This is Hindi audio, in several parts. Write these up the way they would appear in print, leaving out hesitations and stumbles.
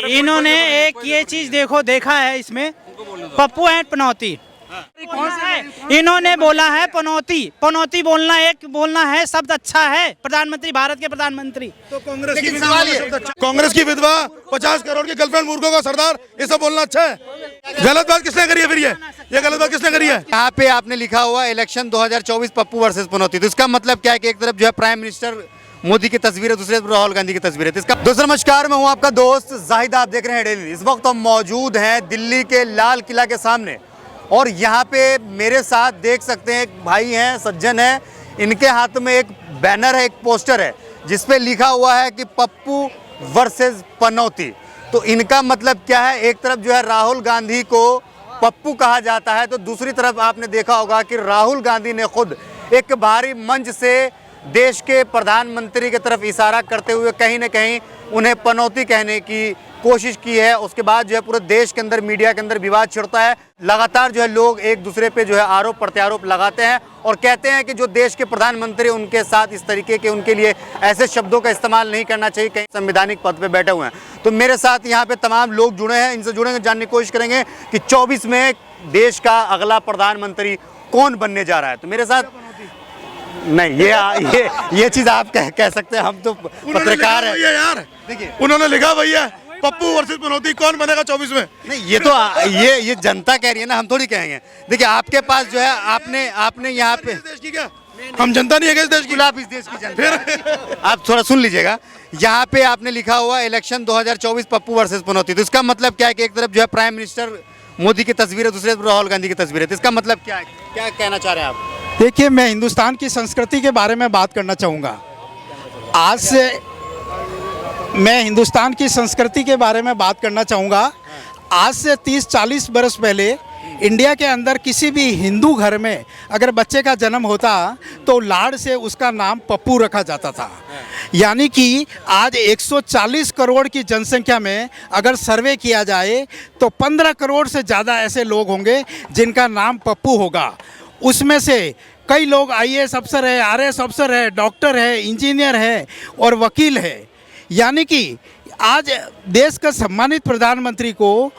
इन्होंने एक ये चीज देखा है इसमें, पप्पू एंड पनौती। इन्होंने बोला है पनौती, पनौती बोलना है शब्द अच्छा है, प्रधानमंत्री, भारत के प्रधानमंत्री। तो कांग्रेस की विधवा 50 करोड़ की गर्लफ्रेंड मूर्खों का सरदार, ये सब बोलना अच्छा है? गलत बात किसने करी है फिर? ये गलत बात किसने करी है? यहाँ पे आपने लिखा हुआ इलेक्शन 2024 पप्पू वर्सेस पनौती, तो इसका मतलब क्या है कि एक तरफ जो है प्राइम मिनिस्टर मोदी की तस्वीर है, दूसरी तरफ राहुल गांधी की तस्वीर है। तो इसका दोस्तों नमस्कार, मैं हूँ आपका दोस्त जाहिद, आप देख रहे हैं डेली। इस वक्त हम मौजूद हैं दिल्ली के लाल किला के सामने और यहाँ पे मेरे साथ देख सकते हैं एक भाई हैं, सज्जन हैं, इनके हाथ में एक बैनर है, एक पोस्टर है जिसपे लिखा हुआ है कि पप्पू वर्सेस पनौती। तो इनका मतलब क्या है? एक तरफ जो है राहुल गांधी को पप्पू कहा जाता है, तो दूसरी तरफ आपने देखा होगा कि राहुल गांधी ने खुद एक भारी मंच से देश के प्रधानमंत्री की तरफ इशारा करते हुए कहीं ना कहीं उन्हें पनौती कहने की कोशिश की है। उसके बाद जो है पूरे देश के अंदर, मीडिया के अंदर विवाद छिड़ता है। लगातार जो है लोग एक दूसरे पे जो है आरोप प्रत्यारोप लगाते हैं और कहते हैं कि जो देश के प्रधानमंत्री उनके साथ इस तरीके के, उनके लिए ऐसे शब्दों का इस्तेमाल नहीं करना चाहिए, कहीं संवैधानिक पद पे बैठे हुए हैं। तो मेरे साथ यहाँ पे तमाम लोग जुड़े हैं, इनसे जुड़ेंगे, जानने की कोशिश करेंगे कि 24 में देश का अगला प्रधानमंत्री कौन बनने जा रहा है। तो मेरे साथ नहीं, ये चीज आप कह सकते हैं, हम तो पत्रकार हैं यार। देखिए उन्होंने लिखा भैया पप्पू वर्सेस पनौती, कौन बनेगा 24 में? नहीं, ये तो ये जनता कह रही है ना, हम थोड़ी कहेंगे। देखिए आपके पास जो है आपने यहाँ पे देश की क्या, हम जनता नहीं है इस देश की? आप इस देश की जनता आप थोड़ा सुन लीजिएगा। यहाँ पे आपने लिखा हुआ इलेक्शन 2024 पप्पू वर्सेस पनौती, तो इसका मतलब क्या है कि एक तरफ जो है प्राइम मिनिस्टर मोदी की तस्वीर है, दूसरी तरफ राहुल गांधी की तस्वीर है। तो इसका मतलब क्या है, क्या कहना चाह रहे हैं आप? देखिए, मैं हिंदुस्तान की संस्कृति के बारे में बात करना चाहूँगा। आज से मैं हिंदुस्तान की संस्कृति के बारे में बात करना चाहूँगा। आज से 30-40 बरस पहले इंडिया के अंदर किसी भी हिंदू घर में अगर बच्चे का जन्म होता तो लाड़ से उसका नाम पप्पू रखा जाता था। यानी कि आज 140 करोड़ की जनसंख्या में अगर सर्वे किया जाए तो 15 करोड़ से ज़्यादा ऐसे लोग होंगे जिनका नाम पप्पू होगा। उसमें से कई लोग IAS अफसर है, RS अफसर है, डॉक्टर है, इंजीनियर है और वकील है। यानी कि आज देश का सम्मानित प्रधानमंत्री को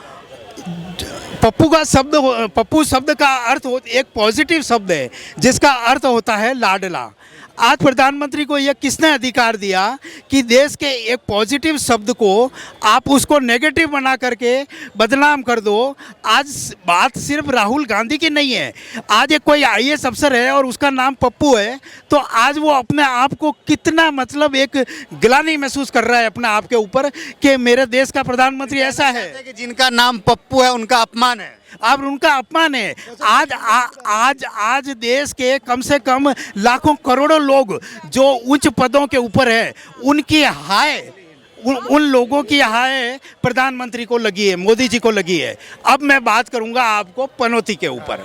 पप्पू शब्द का अर्थ एक पॉजिटिव शब्द है जिसका अर्थ होता है लाडला। आज प्रधानमंत्री को यह किसने अधिकार दिया कि देश के एक पॉजिटिव शब्द को आप उसको नेगेटिव बना करके बदनाम कर दो? आज बात सिर्फ राहुल गांधी की नहीं है। आज एक कोई IAS अफसर है और उसका नाम पप्पू है, तो आज वो अपने आप को कितना मतलब एक गिलानी महसूस कर रहा है अपने आप के ऊपर कि मेरे देश का प्रधानमंत्री ऐसा है कि जिनका नाम पप्पू है उनका अपमान है। अब उनका अपमान है। आज देश के कम से कम लाखों करोड़ों लोग जो उच्च पदों के ऊपर है, उनकी हाय उन लोगों की हाय प्रधानमंत्री को लगी है, मोदी जी को लगी है। अब मैं बात करूंगा आपको पनौती के ऊपर।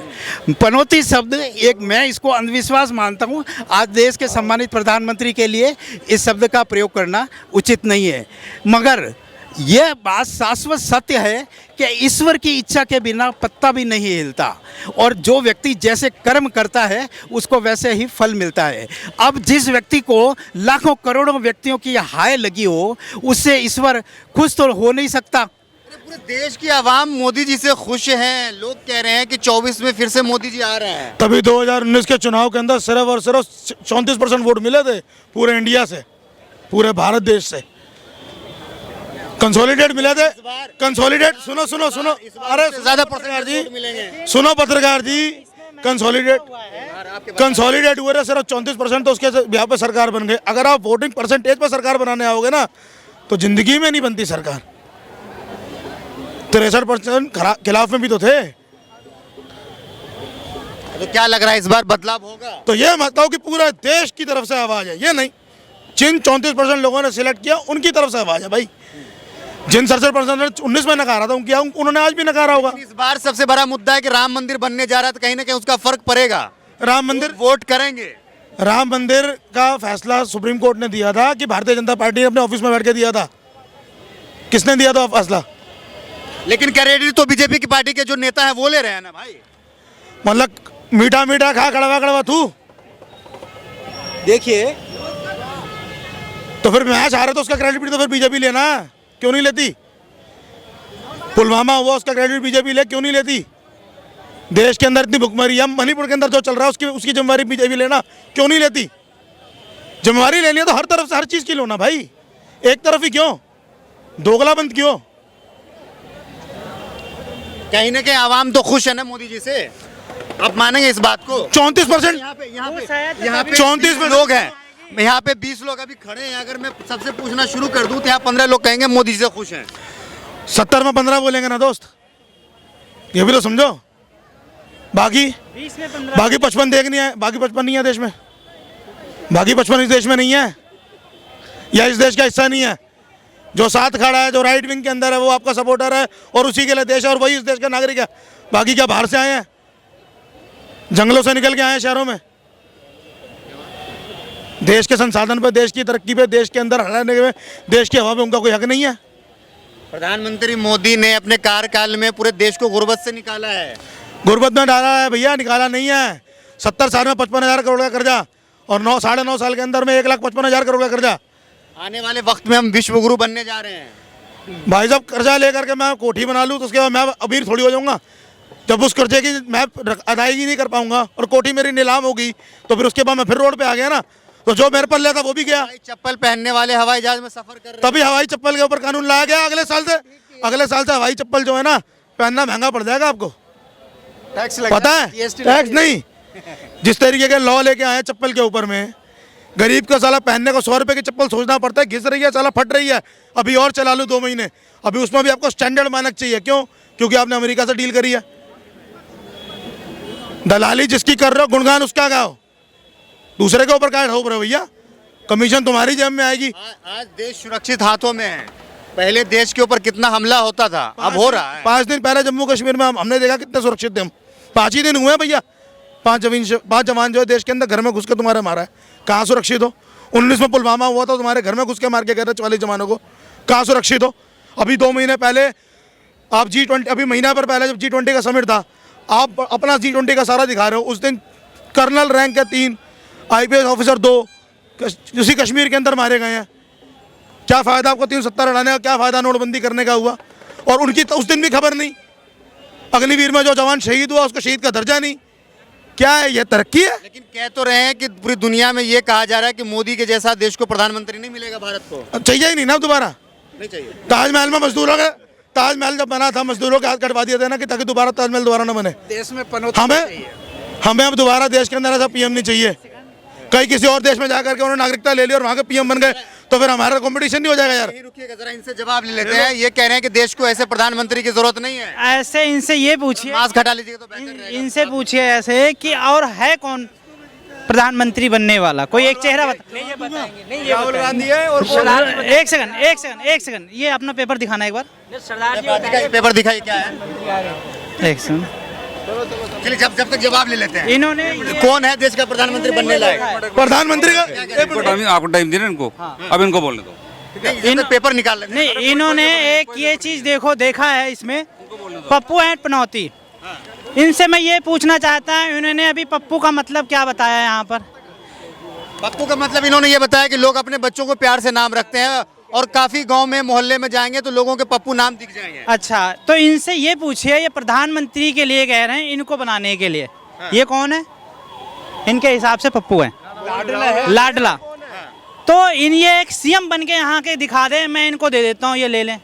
पनौती शब्द मैं इसको अंधविश्वास मानता हूं। आज देश के सम्मानित प्रधानमंत्री के लिए इस शब्द का प्रयोग करना उचित नहीं है, मगर यह बात शाश्वत सत्य है कि ईश्वर की इच्छा के बिना पत्ता भी नहीं हिलता और जो व्यक्ति जैसे कर्म करता है उसको वैसे ही फल मिलता है। अब जिस व्यक्ति को लाखों करोड़ों व्यक्तियों की हाय लगी हो, उससे ईश्वर खुश तो हो नहीं सकता। पूरे देश की आवाम मोदी जी से खुश हैं। लोग कह रहे हैं कि 24 में फिर से मोदी जी आ रहे हैं। तभी 2019 के चुनाव के अंदर सिर्फ और सिर्फ 34% वोट मिले थे पूरे इंडिया से, पूरे भारत देश से। कंसोलिडेट मिले थे, कंसोलिडेट। सुनो अरे ज्यादा पत्रकार जी सुनो, पत्रकार जी कंसोलिडेट हुए थे सिर्फ 34%, तो उसके यहाँ पे सरकार बन गई। अगर आप वोटिंग परसेंटेज पर सरकार बनाने आओगे ना तो जिंदगी में नहीं बनती सरकार। 63% खिलाफ में भी तो थे। तो क्या लग रहा है इस बार बदलाव होगा? तो ये बताओ कि पूरे देश की तरफ से आवाज है, ये नहीं जिन 34% लोगों ने सिलेक्ट किया उनकी तरफ से आवाज है भाई। जिन 67% 19 में नकारा था उन्होंने आज भी नकारा होगा। इस बार सबसे बड़ा मुद्दा है कि राम मंदिर बनने जा रहा है, तो कहीं ना कहीं उसका फर्क पड़ेगा। राम मंदिर वोट करेंगे। राम मंदिर का फैसला सुप्रीम कोर्ट ने दिया था कि भारतीय जनता पार्टी ने अपने ऑफिस में बैठ के दिया था। किसने दिया था फैसला? लेकिन क्रेडिट तो बीजेपी की पार्टी के जो नेता है वो ले रहे हैं ना भाई। मतलब मीठा मीठा खा, कड़वा कड़वा तू। देखिए, तो फिर मैच हारे तो उसका क्रेडिट भी तो फिर बीजेपी लेना, क्यों नहीं लेती? पुलवामा हुआ, उसका क्रेडिट बीजेपी ले क्यों नहीं लेती? देश के अंदर इतनी भुखमरी है, मणिपुर के अंदर जो चल रहा है उसकी जिम्मेवारी बीजेपी लेना क्यों नहीं लेती? जिम्मेवारी लेनी है तो हर तरफ से हर चीज़ की लो ना भाई, एक तरफ ही क्यों? दोगलाबंद क्यों? कहीं ना कहीं आवाम तो खुश है ना मोदी जी से, आप मानेंगे इस बात को? 34%। यहाँ पे यहाँ पे 34 लोग हैं, यहाँ पे 20 लोग अभी खड़े हैं। अगर मैं सबसे पूछना शुरू कर दूं तो यहाँ 15 लोग कहेंगे मोदी जी से खुश हैं। 70 में 15 बोलेंगे ना दोस्त, ये भी तो समझो। बाकी 20 में 15 बाकी 55 देख नहीं है, बाकी 55 नहीं है देश में, बाकी 55 इस देश में नहीं है, या इस देश का हिस्सा नहीं है। जो साथ खड़ा है, जो राइट विंग के अंदर है, वो आपका सपोर्टर है और उसी के लिए देश है और वही इस देश का नागरिक है। बाकी क्या बाहर से आए हैं, जंगलों से निकल के आए हैं शहरों में? देश के संसाधन पे, देश की तरक्की पे, देश के अंदर हराने में, देश की हवा पे उनका कोई हक नहीं है? प्रधानमंत्री मोदी ने अपने कार्यकाल में पूरे देश को गुर्बत से निकाला है। गुर्बत में डाला है भैया, निकाला नहीं है। 70 साल में 55,000 करोड़ का कर्जा और 9-9.5 साल के अंदर में 1,55,000 करोड़ का कर्जा। आने वाले वक्त में हम विश्व गुरु बनने जा रहे हैं। भाई साहब, कर्जा लेकर के मैं कोठी बना लूँ तो उसके बाद मैं अमीर थोड़ी हो जाऊंगा? जब उस कर्जे की मैं अदायगी नहीं कर पाऊंगा और कोठी मेरी नीलाम होगी तो फिर उसके बाद मैं फिर रोड पे आ गया ना, तो जो मेरे पल्ले था वो भी गया। भाई चप्पल पहनने वाले हवाई जहाज में सफर कर रहे हैं। तभी हवाई चप्पल के ऊपर कानून लाया गया। अगले साल से हवाई चप्पल जो है ना पहनना महंगा पड़ जाएगा आपको, टैक्स पता है? टैक्स नहीं, जिस तरीके के लॉ लेके आए चप्पल के ऊपर में, गरीब का साला पहनने को 100 रुपए की चप्पल सोचना पड़ता है, घिस रही है साला, फट रही है, अभी और चला लूँ 2 महीने, अभी उसमें भी आपको स्टैंडर्ड मानक चाहिए। क्यों? क्योंकि आपने अमेरिका से डील करी है। दलाली जिसकी कर रहे हो, गुणगान उसका गाओ, दूसरे के ऊपर क्या ठोक रहे हो भैया? कमीशन तुम्हारी जेब में आएगी। आज देश सुरक्षित हाथों में है। पहले देश के ऊपर कितना हमला होता था, अब हो रहा है। 5 दिन पहले जम्मू कश्मीर में हमने देखा कितने सुरक्षित थे हम। 5 ही दिन हुए भैया, 5 जवान जो है देश के अंदर घर में घुस के तुम्हारे मारा है। कहाँ सुरक्षित हो? 19 में पुलवामा हुआ था, तुम्हारे घर में घुस के मार के गए थे 44 जवानों को। कहाँ सुरक्षित हो? अभी 2 महीने पहले आप G20, अभी महीना पर पहले जब G20 का समिट था, आप अपना G20 का सारा दिखा रहे हो। उस दिन कर्नल रैंक के 3 IPS ऑफिसर 2 उसी कश्मीर के अंदर मारे गए हैं। क्या फ़ायदा आपको 370 हटाने का? क्या फ़ायदा नोटबंदी करने का हुआ? और उनकी तो उस दिन भी खबर नहीं। अग्निवीर में जो जवान शहीद हुआ उसको शहीद का दर्जा नहीं। क्या है ये? तरक्की है? लेकिन कह तो रहे हैं कि पूरी दुनिया में ये कहा जा रहा है कि मोदी के जैसा देश को प्रधानमंत्री नहीं मिलेगा भारत को। अब चाहिए ही नहीं ना दोबारा। नहीं चाहिए। ताजमहल में मजदूरों के, ताजमहल जब बना था मजदूरों के हाथ कटवा दिए थे ना, कि ताकि दोबारा ताजमहल दोबारा ना बने। देश में पनौती चाहिए। हमें अब दोबारा देश के अंदर ऐसा पीएम नहीं चाहिए। कहीं किसी और देश में जाकर के उन्होंने नागरिकता ले ली और वहाँ के पीएम बन गए तो फिर हमारा कंपटीशन नहीं हो जाएगा यार? रुकिएगा जरा, इनसे जवाब ले लेते हैं। ये कह रहे हैं कि देश को ऐसे प्रधानमंत्री की जरूरत नहीं है। ऐसे इनसे ये पूछिए, मास्क हटा लीजिएगा तो बेहतर रहेगा। इनसे पूछिए ऐसे कि और है कौन प्रधानमंत्री बनने वाला? कोई एक चेहरा राहुल गांधी है और एक सेकंड, ये अपना पेपर दिखाना एक बार। पेपर दिखाइए क्या है। एक सेकंड, चलिए जब तक जवाब ले लेते हैं। इन्होंने कौन है देश का प्रधानमंत्री बनने लायक? प्रधानमंत्री का आपको टाइम देना इनको, अब इनको बोलने दो। इन पेपर निकाल लेते हैं। नहीं, इन्होंने एक ये चीज देखा है इसमें, पप्पू एंड पनौती। इनसे मैं ये पूछना चाहता हूँ, इन्होंने अभी पप्पू का मतलब क्या बताया है यहाँ पर? पप्पू का मतलब इन्होंने ये बताया कि लोग अपने बच्चों को प्यार से नाम रखते हैं और काफी गांव में मोहल्ले में जाएंगे तो लोगों के पप्पू नाम दिख जाएंगे। अच्छा, तो इनसे ये पूछिए, ये प्रधानमंत्री के लिए कह रहे हैं, इनको बनाने के लिए, ये कौन है? इनके हिसाब से पप्पू है, लाडला। तो इन ये एक सीएम बन के यहाँ के दिखा दे, मैं इनको दे देता हूँ, ये ले लें।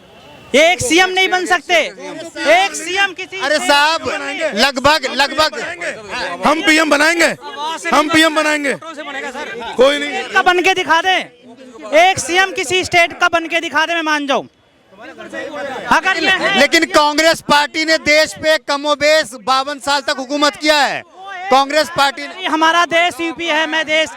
ये एक सीएम नहीं बन सकते, एक सीएम किसी। अरे साहब, लगभग हम पीएम बनाएंगे, हम पीएम बनाएंगे, कोई नहीं। का बन के दिखा दे, एक सीएम किसी स्टेट का बन के दिखा दे, मैं मान जाऊं अगर ये है। लेकिन कांग्रेस पार्टी ने देश पे कमोबेश 52 साल तक हुकूमत किया है। कांग्रेस पार्टी ने, हमारा देश यूपी है, मैं देश,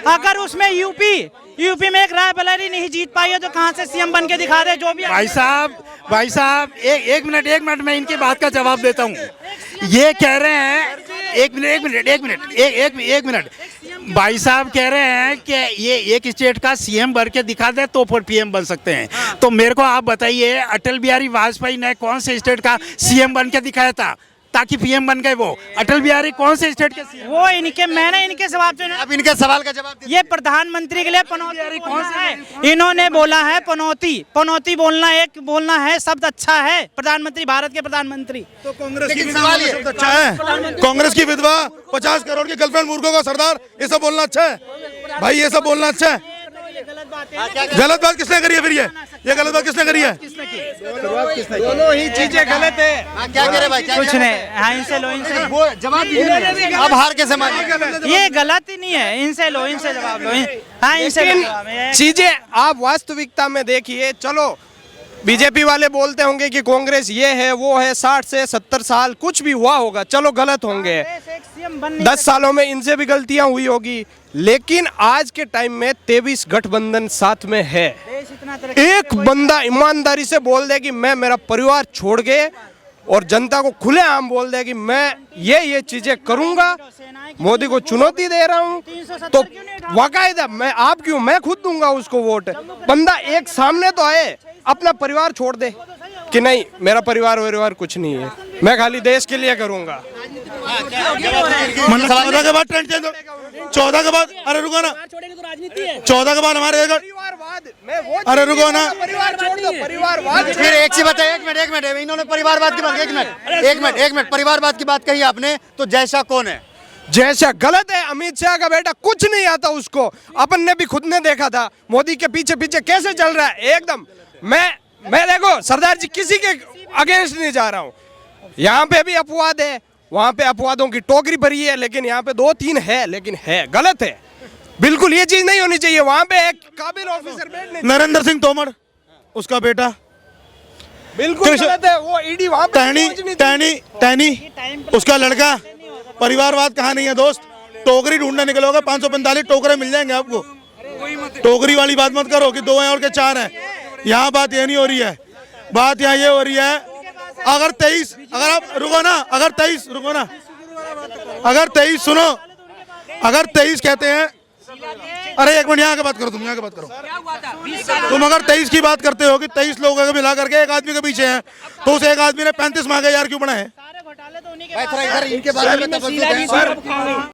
अगर उसमें यूपी में एक रायबरेली नहीं जीत पाई है तो कहाँ से सीएम बन के दिखा दे? जो भी भाई साहब एक मिनट मैं इनकी बात का जवाब देता हूँ। ये कह रहे हैं, एक मिनट, भाई साहब कह रहे हैं कि ये एक स्टेट का सीएम बन के दिखा दे तो फिर पीएम बन सकते हैं। तो मेरे को आप बताइए, अटल बिहारी वाजपेयी ने कौन से स्टेट का सीएम बन के दिखाया था? ताकि पीएम बन गए वो। अटल बिहारी कौन से स्टेट के सीएम? वो इनके मैंने इनके जवाब जो अब इनके सवाल का जवाब दीजिए। ये प्रधानमंत्री के लिए पनौती कौन है? इन्होंने बोला है पनौती। पनौती बोलना है शब्द अच्छा है। प्रधानमंत्री, भारत के प्रधानमंत्री। तो कांग्रेस की लेकिन विधवा सवाल बोलना ये- शब्द अच्छा है? कांग्रेस की विधवा, 50 करोड़ की गर्लफ्रेंड, मूर्खों का सरदार, ये सब बोलना अच्छा है भाई? ये सब बोलना अच्छा है? गलत बात किसने करी है फिर? ये गलत बात किसने करी है? दोनों ही चीजें गलत है। हाँ, क्या करे भाई, क्या कुछ करे? नहीं, हाँ इनसे लो, इनसे लो। वो जवाब दीजिए। अब हार कैसे मानिए? ये गलत ही नहीं है, इनसे लो, इनसे जवाब लो। हाँ इनसे लो जवाब। ये- चीजें आप वास्तविकता में देखिए। चलो बीजेपी वाले बोलते होंगे कि कांग्रेस ये है वो है, 60 से 70 साल कुछ भी हुआ होगा, चलो गलत होंगे, एक सीएम बन नहीं 10 सालों में इनसे भी गलतियां हुई होगी, लेकिन आज के टाइम में 23 गठबंधन साथ में है। देश इतना तरक्की एक बंदा ईमानदारी से बोल दे कि मैं मेरा परिवार छोड़ के और जनता को खुलेआम बोल दे कि मैं ये चीजें करूंगा, मोदी को चुनौती दे रहा हूं, तो बाकायदा मैं खुद दूंगा उसको वोट। बंदा एक सामने तो आए, अपना परिवार छोड़ दे कि नहीं मेरा परिवार कुछ नहीं है, मैं खाली देश के लिए करूंगा। मतलब 14 के बाद ट्रेंड चेंज हो, 14 के बाद, अरे रुको ना, 14 के बाद हमारे परिवारवाद, मैं वो अरे रुको ना, परिवार छोड़ दो, परिवारवाद। फिर एक चीज बताइए, एक मिनट इन्होंने परिवारवाद की बात, एक मिनट परिवारवाद की बात कही आपने, तो जय शाह कौन है? जैसा गलत है, अमित शाह का बेटा कुछ नहीं आता उसको, अपन ने भी खुद ने देखा था मोदी के पीछे पीछे कैसे चल रहा है एकदम। मैं देखो सरदार जी किसी के अगेंस्ट नहीं जा रहा हूँ, यहाँ पे भी अपवाद है, वहाँ पे अपवादों की टोकरी भरी है, लेकिन यहाँ पे 2-3 है, लेकिन है गलत है बिल्कुल, ये चीज नहीं होनी चाहिए। वहाँ पे एक काबिल ऑफिसर बैठने नरेंद्र सिंह तोमर, उसका बेटा, बिल्कुल गलत है, वो ईडी वहाँ पे टहनी उसका लड़का। परिवारवाद कहाँ नहीं है दोस्त? टोकरी ढूंढने निकलोगे 545 टोकरे मिल जाएंगे आपको। टोकरी वाली बात मत करो कि 2 हैं और के 4 हैं। यहाँ बात ये नहीं हो रही है, बात यहाँ ये हो रही है, अगर 23, अगर आप रुको ना, अगर 23 रुको ना, अगर 23 सुनो, अगर 23 कहते हैं, अरे एक मिनट यहाँ की बात करो, तुम यहाँ की बात करो। तुम अगर 23 की बात करते हो कि 23 लोगों को मिला करके एक आदमी के पीछे हैं, तो उस एक आदमी ने 35 मांगे यार क्यों बनाए? भाई थोड़ा इधर इनके बारे में तवज्जो दें।